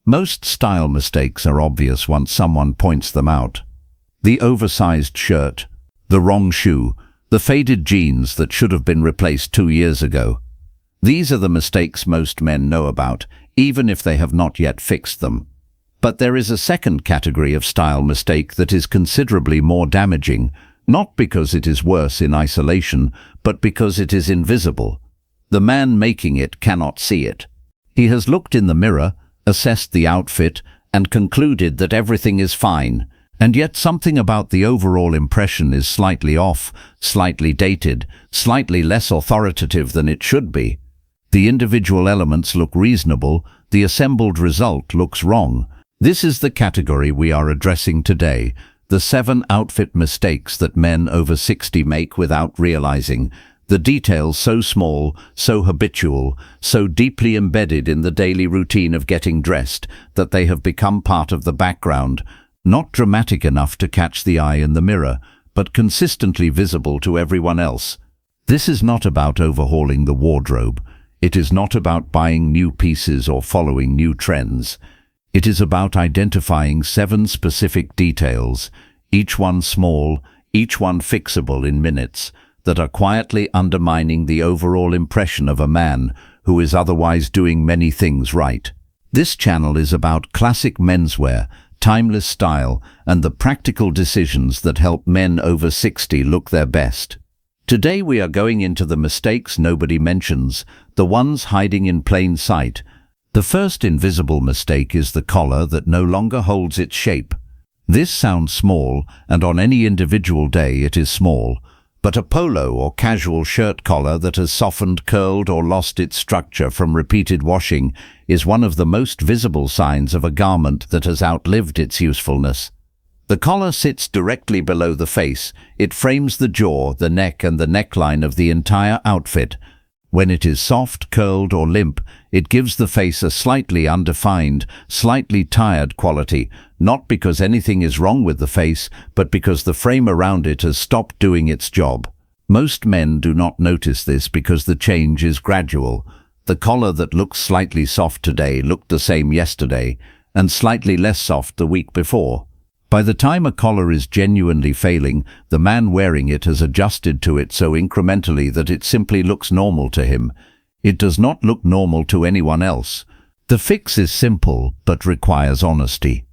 Most style mistakes are obvious once someone points them out. The oversized shirt, the wrong shoe, the faded jeans that should have been replaced 2 years ago. These are the mistakes most men know about, even if they have not yet fixed them. But there is a second category of style mistake that is considerably more damaging, not because it is worse in isolation, but because it is invisible. The man making it cannot see it. He has looked in the mirror, assessed the outfit, and concluded that everything is fine, and yet something about the overall impression is slightly off, slightly dated, slightly less authoritative than it should be. The individual elements look reasonable, the assembled result looks wrong. This is the category we are addressing today, the 7 outfit mistakes that men over 60 make without realizing. The details so small, so habitual, so deeply embedded in the daily routine of getting dressed that they have become part of the background, not dramatic enough to catch the eye in the mirror, but consistently visible to everyone else. This is not about overhauling the wardrobe. It is not about buying new pieces or following new trends. It is about identifying 7 specific details, each one small, each one fixable in minutes, that are quietly undermining the overall impression of a man who is otherwise doing many things right. This channel is about classic menswear, timeless style, and the practical decisions that help men over 60 look their best. Today we are going into the mistakes nobody mentions, the ones hiding in plain sight. The first invisible mistake is the collar that no longer holds its shape. This sounds small, and on any individual day it is small. But a polo or casual shirt collar that has softened, curled, or lost its structure from repeated washing is one of the most visible signs of a garment that has outlived its usefulness. The collar sits directly below the face. It frames the jaw, the neck, and the neckline of the entire outfit. When it is soft, curled, or limp, it gives the face a slightly undefined, slightly tired quality, not because anything is wrong with the face, but because the frame around it has stopped doing its job. Most men do not notice this because the change is gradual. The collar that looks slightly soft today looked the same yesterday, and slightly less soft the week before. By the time a collar is genuinely failing, the man wearing it has adjusted to it so incrementally that it simply looks normal to him. It does not look normal to anyone else. The fix is simple, but requires honesty.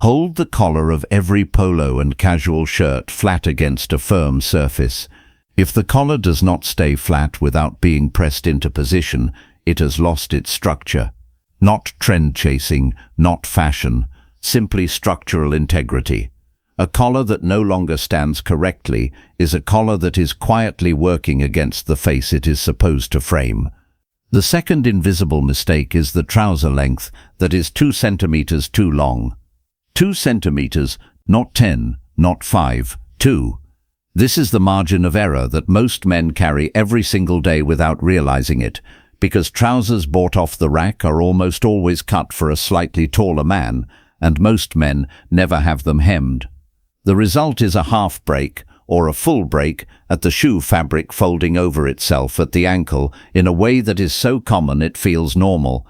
Hold the collar of every polo and casual shirt flat against a firm surface. If the collar does not stay flat without being pressed into position, it has lost its structure. Not trend chasing, not fashion. Simply structural integrity. A collar that no longer stands correctly is a collar that is quietly working against the face it is supposed to frame. The second invisible mistake is the trouser length that is 2 centimeters too long. 2 centimeters, not 10, not 5, 2. This is the margin of error that most men carry every single day without realizing it, because trousers bought off the rack are almost always cut for a slightly taller man, and most men never have them hemmed. The result is a half break or a full break at the shoe fabric folding over itself at the ankle in a way that is so common it feels normal.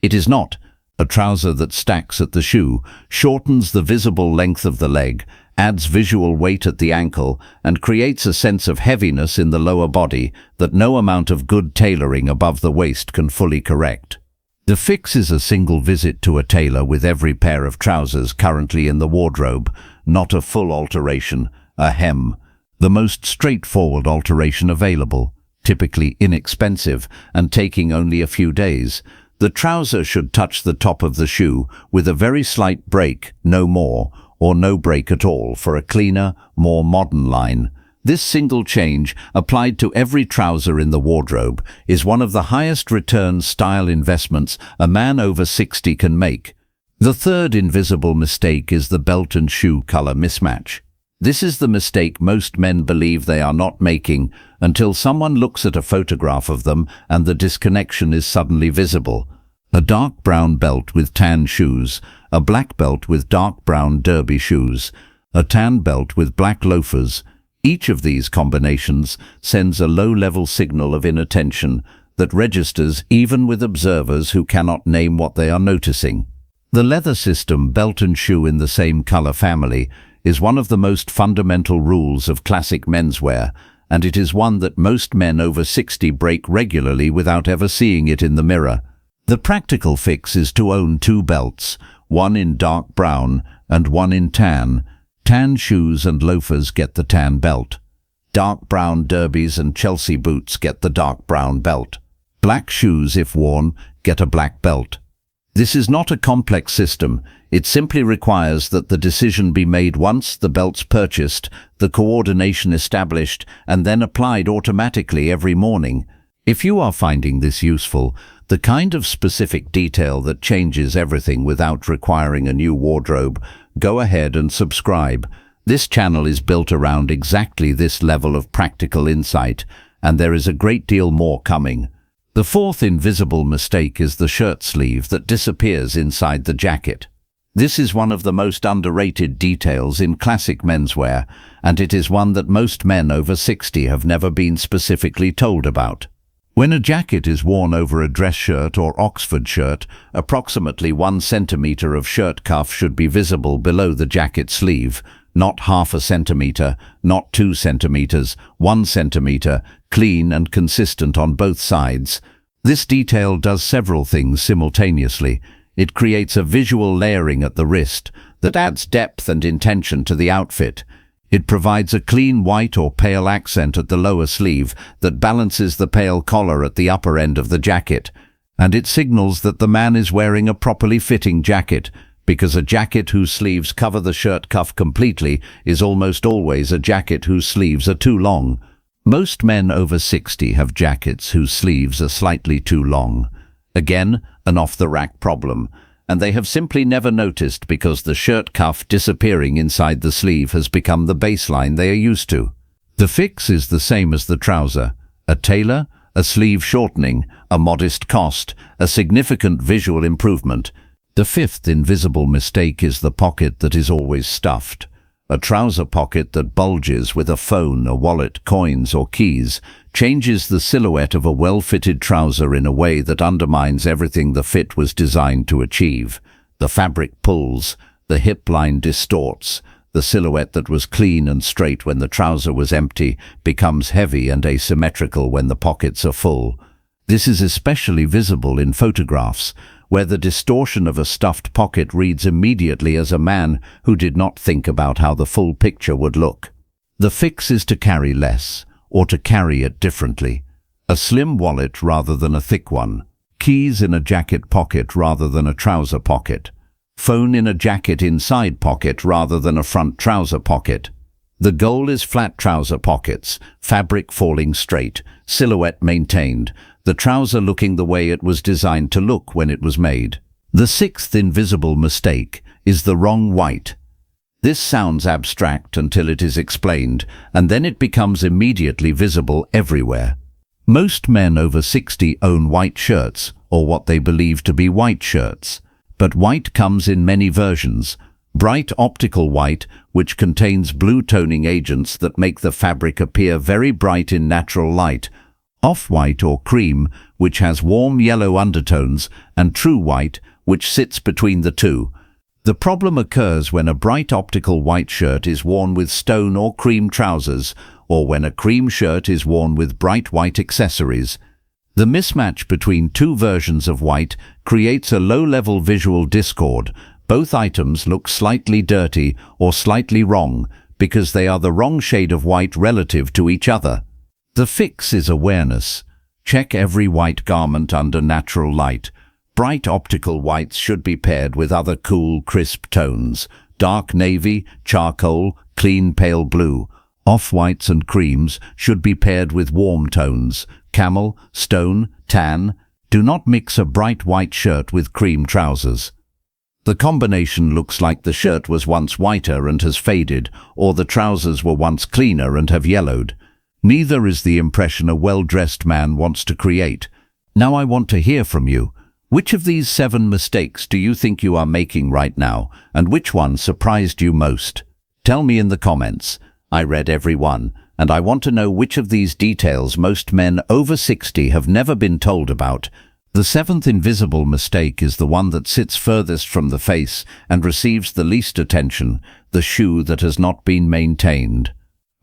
It is not. A trouser that stacks at the shoe shortens the visible length of the leg, adds visual weight at the ankle, and creates a sense of heaviness in the lower body that no amount of good tailoring above the waist can fully correct. The fix is a single visit to a tailor with every pair of trousers currently in the wardrobe, not a full alteration, a hem. The most straightforward alteration available, typically inexpensive and taking only a few days. The trouser should touch the top of the shoe with a very slight break, no more, or no break at all for a cleaner, more modern line. This single change, applied to every trouser in the wardrobe, is one of the highest return style investments a man over 60 can make. The third invisible mistake is the belt and shoe color mismatch. This is the mistake most men believe they are not making until someone looks at a photograph of them and the disconnection is suddenly visible. A dark brown belt with tan shoes, a black belt with dark brown derby shoes, a tan belt with black loafers. Each of these combinations sends a low-level signal of inattention that registers even with observers who cannot name what they are noticing. The leather system, belt and shoe in the same color family, is one of the most fundamental rules of classic menswear, and it is one that most men over 60 break regularly without ever seeing it in the mirror. The practical fix is to own two belts, one in dark brown and one in tan. Tan shoes and loafers get the tan belt. Dark brown derbies and Chelsea boots get the dark brown belt. Black shoes, if worn, get a black belt. This is not a complex system. It simply requires that the decision be made once, the belt's purchased, the coordination established, and then applied automatically every morning. If you are finding this useful, the kind of specific detail that changes everything without requiring a new wardrobe, go ahead and subscribe. This channel is built around exactly this level of practical insight, and there is a great deal more coming. The fourth invisible mistake is the shirt sleeve that disappears inside the jacket. This is one of the most underrated details in classic menswear, and it is one that most men over 60 have never been specifically told about. When a jacket is worn over a dress shirt or Oxford shirt, approximately 1 centimetre of shirt cuff should be visible below the jacket sleeve, not half a centimetre, not 2 centimetres, 1 centimetre, clean and consistent on both sides. This detail does several things simultaneously. It creates a visual layering at the wrist that adds depth and intention to the outfit. It provides a clean white or pale accent at the lower sleeve that balances the pale collar at the upper end of the jacket. And it signals that the man is wearing a properly fitting jacket, because a jacket whose sleeves cover the shirt cuff completely is almost always a jacket whose sleeves are too long. Most men over 60 have jackets whose sleeves are slightly too long. Again, an off-the-rack problem, and they have simply never noticed because the shirt cuff disappearing inside the sleeve has become the baseline they are used to. The fix is the same as the trouser: a tailor, a sleeve shortening, a modest cost, a significant visual improvement. The fifth invisible mistake is the pocket that is always stuffed. A trouser pocket that bulges with a phone, a wallet, coins or keys changes the silhouette of a well-fitted trouser in a way that undermines everything the fit was designed to achieve. The fabric pulls, the hip line distorts, the silhouette that was clean and straight when the trouser was empty becomes heavy and asymmetrical when the pockets are full. This is especially visible in photographs, where the distortion of a stuffed pocket reads immediately as a man who did not think about how the full picture would look. The fix is to carry less, or to carry it differently. A slim wallet rather than a thick one. Keys in a jacket pocket rather than a trouser pocket. Phone in a jacket inside pocket rather than a front trouser pocket. The goal is flat trouser pockets, fabric falling straight, silhouette maintained, the trouser looking the way it was designed to look when it was made. The sixth invisible mistake is the wrong white. This sounds abstract until it is explained, and then it becomes immediately visible everywhere. Most men over 60 own white shirts, or what they believe to be white shirts. But white comes in many versions. Bright optical white, which contains blue toning agents that make the fabric appear very bright in natural light. Off-white or cream, which has warm yellow undertones, and true white, which sits between the two. The problem occurs when a bright optical white shirt is worn with stone or cream trousers, or when a cream shirt is worn with bright white accessories. The mismatch between two versions of white creates a low-level visual discord. Both items look slightly dirty or slightly wrong because they are the wrong shade of white relative to each other. The fix is awareness. Check every white garment under natural light. Bright optical whites should be paired with other cool, crisp tones. Dark navy, charcoal, clean pale blue. Off-whites and creams should be paired with warm tones. Camel, stone, tan. Do not mix a bright white shirt with cream trousers. The combination looks like the shirt was once whiter and has faded, or the trousers were once cleaner and have yellowed. Neither is the impression a well-dressed man wants to create. Now I want to hear from you. Which of these 7 mistakes do you think you are making right now, and which one surprised you most? Tell me in the comments. I read every one, and I want to know which of these details most men over 60 have never been told about. The seventh invisible mistake is the one that sits furthest from the face and receives the least attention: the shoe that has not been maintained.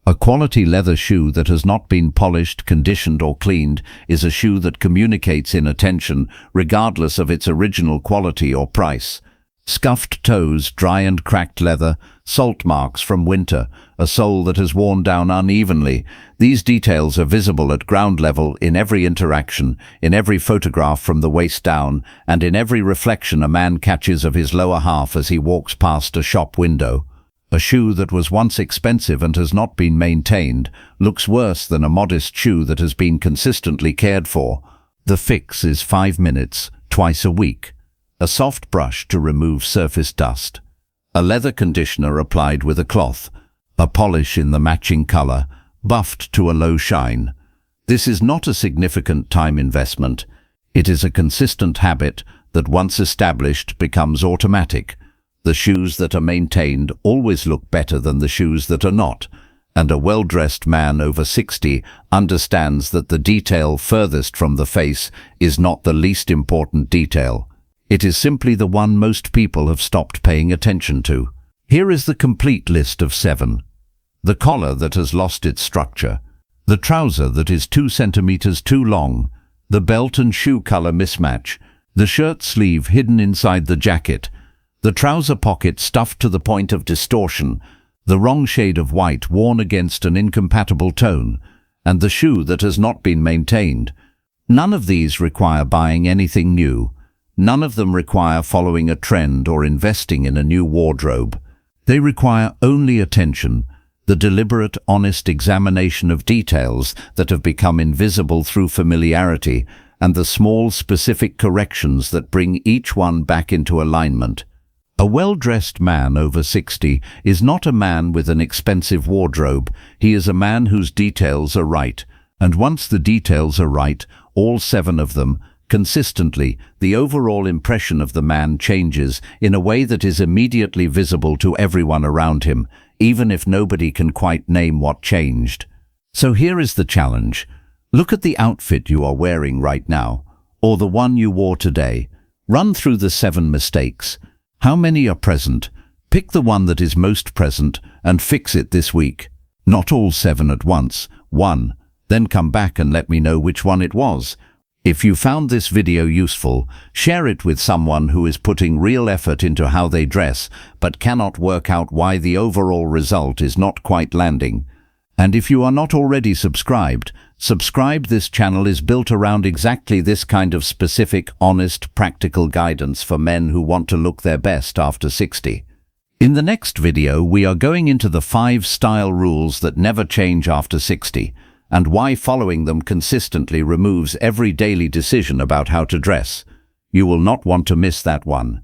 A quality leather shoe that has not been polished, conditioned or cleaned is a shoe that communicates inattention regardless of its original quality or price. Scuffed toes, dry and cracked leather, salt marks from winter, a sole that has worn down unevenly. These details are visible at ground level in every interaction, in every photograph from the waist down, and in every reflection a man catches of his lower half as he walks past a shop window. A shoe that was once expensive and has not been maintained looks worse than a modest shoe that has been consistently cared for. The fix is 5 minutes, twice a week. A soft brush to remove surface dust. A leather conditioner applied with a cloth. A polish in the matching color, buffed to a low shine. This is not a significant time investment. It is a consistent habit that, once established, becomes automatic. The shoes that are maintained always look better than the shoes that are not, and a well-dressed man over 60 understands that the detail furthest from the face is not the least important detail. It is simply the one most people have stopped paying attention to. Here is the complete list of 7. The collar that has lost its structure. The trouser that is 2 centimeters too long. The belt and shoe color mismatch. The shirt sleeve hidden inside the jacket. The trouser pocket stuffed to the point of distortion. The wrong shade of white worn against an incompatible tone. And the shoe that has not been maintained. None of these require buying anything new. None of them require following a trend or investing in a new wardrobe. They require only attention, the deliberate, honest examination of details that have become invisible through familiarity, and the small, specific corrections that bring each one back into alignment. A well-dressed man over 60 is not a man with an expensive wardrobe. He is a man whose details are right. And once the details are right, all 7 of them, consistently, the overall impression of the man changes in a way that is immediately visible to everyone around him, even if nobody can quite name what changed. So here is the challenge. Look at the outfit you are wearing right now, or the one you wore today. Run through the 7 mistakes. How many are present? Pick the one that is most present and fix it this week. Not all 7 at once, 1. Then come back and let me know which one it was. If you found this video useful, share it with someone who is putting real effort into how they dress but cannot work out why the overall result is not quite landing. And if you are not already subscribed, subscribe. This channel is built around exactly this kind of specific, honest, practical guidance for men who want to look their best after 60. In the next video, we are going into the 5 style rules that never change after 60. And why following them consistently removes every daily decision about how to dress. You will not want to miss that one.